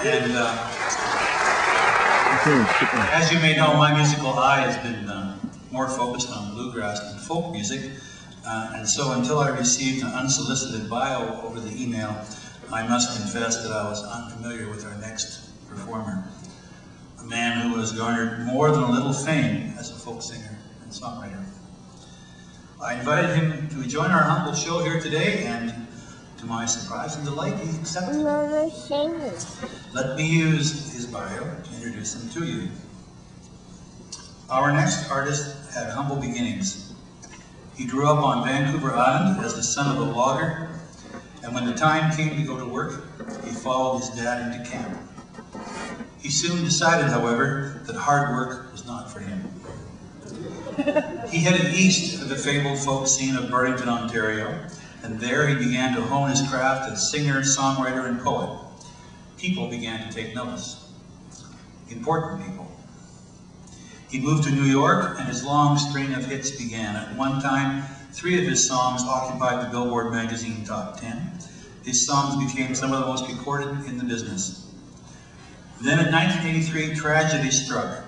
And as you may know, my musical eye has been more focused on bluegrass than folk music. And so until I received an unsolicited bio over the email, I must confess that I was unfamiliar with our next performer. A man who has garnered more than a little fame as a folk singer and songwriter. I invited him to join our humble show here today, and to my surprise and delight, he accepted. Let me use his bio to introduce him to you. Our next artist had humble beginnings. He grew up on Vancouver Island as the son of a logger, and when the time came to go to work, he followed his dad into camp. He soon decided, however, that hard work was not for him. He headed east to the fabled folk scene of Burlington, Ontario, and there he began to hone his craft as singer, songwriter, and poet. People began to take notice. Important people. He moved to New York, and his long string of hits began. At one time, 3 of his songs occupied the Billboard magazine top 10. His songs became some of the most recorded in the business. Then in 1983, tragedy struck.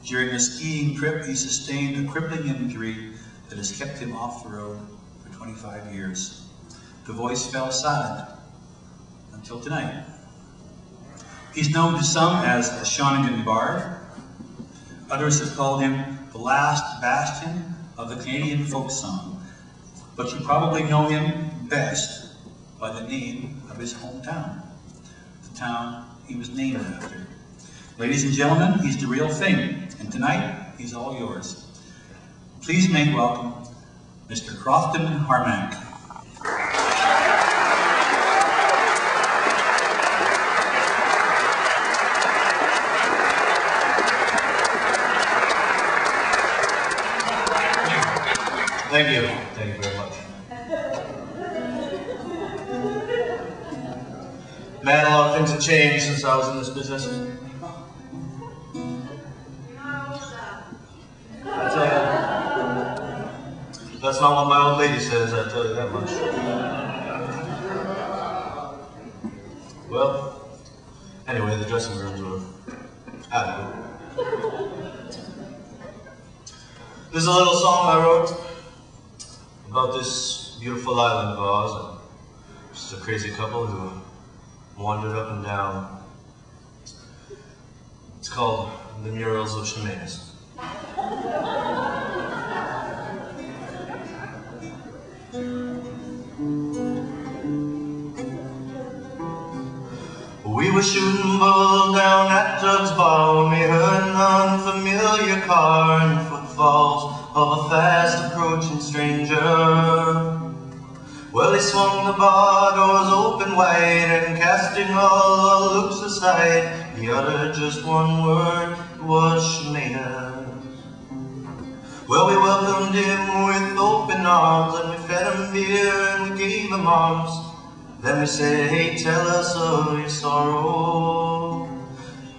During a skiing trip, he sustained a crippling injury that has kept him off the road for 25 years. The voice fell silent until tonight. He's known to some as a Shawnigan Bard. Others have called him the last bastion of the Canadian folk song. But you probably know him best by the name of his hometown, the town he was named after. Ladies and gentlemen, he's the real thing, and tonight, he's all yours. Please make welcome Mr. Crofton Harmac. Thank you. Thank you very much. Man, a lot of things have changed since I was in this business. I tell you, that's not what my old lady says, I tell you that much. Well, anyway, the dressing rooms were adequate. There's a little song I wrote about this beautiful island of ours, and just a crazy couple who wandered up and down. It's called The Murals of Chemainus. We were shooting bull down at Doug's bar when we heard an unfamiliar car and footfalls of a fast approaching stranger. Well, he swung the bar doors open wide, and casting all our looks aside, he uttered just one word, it was Chemainus. Well, we welcomed him with open arms, and we fed him beer and we gave him arms. Then we said, hey, tell us of your sorrow.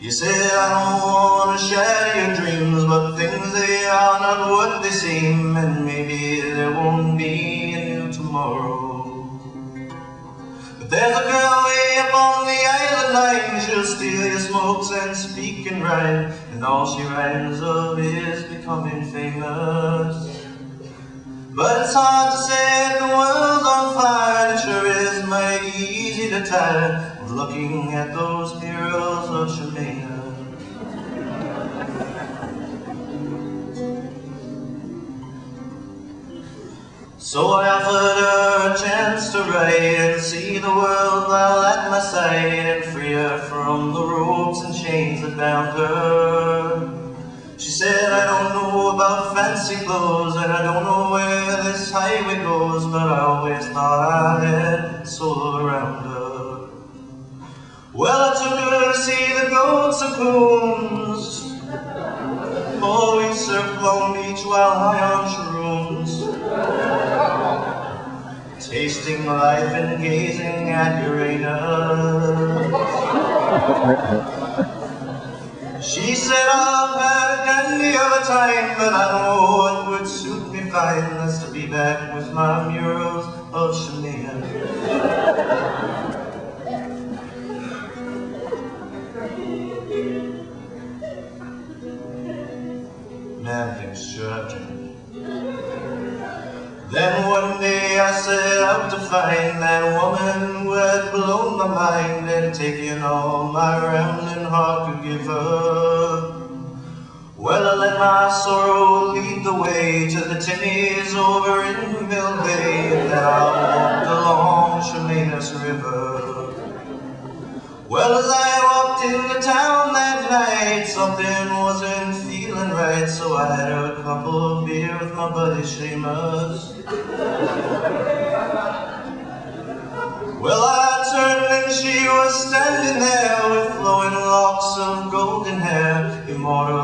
You said, I don't want to share your dreams, but things, they are not what they seem, and maybe there won't be a new tomorrow. But there's a girl way up on the island line, she'll steal your smokes and speak in rhyme, and all she rhymes of is becoming famous. But it's hard to say if the world's on fire, it sure is mighty easy to tire of looking at those murals of Chemainus. So I offered her a chance to write and see the world while at my side, and free her from the ropes and chains that bound her. She said, I don't know about fancy clothes, and I don't know where this highway goes, but I always thought I had soul around her. Well, I took her to see the goats and coons. Oh, we surfed Long Beach while high on shrooms, tasting life and gazing at Uranus. She said, I've had a dandy of a time, but I know what would suit me fine, that's to be back with my murals of Chemainus. I set out to find that woman who had blown my mind and taken all my rambling heart could give her. Well, I let my sorrow lead the way to the Timmy's over in Mill Bay, and then I walked along Chemainus River. Well, as I walked into town that night, something wasn't feeling right, so I had a couple of beer with my buddy Chemainus. Well, I turned and she was standing there with flowing locks of golden hair, immortal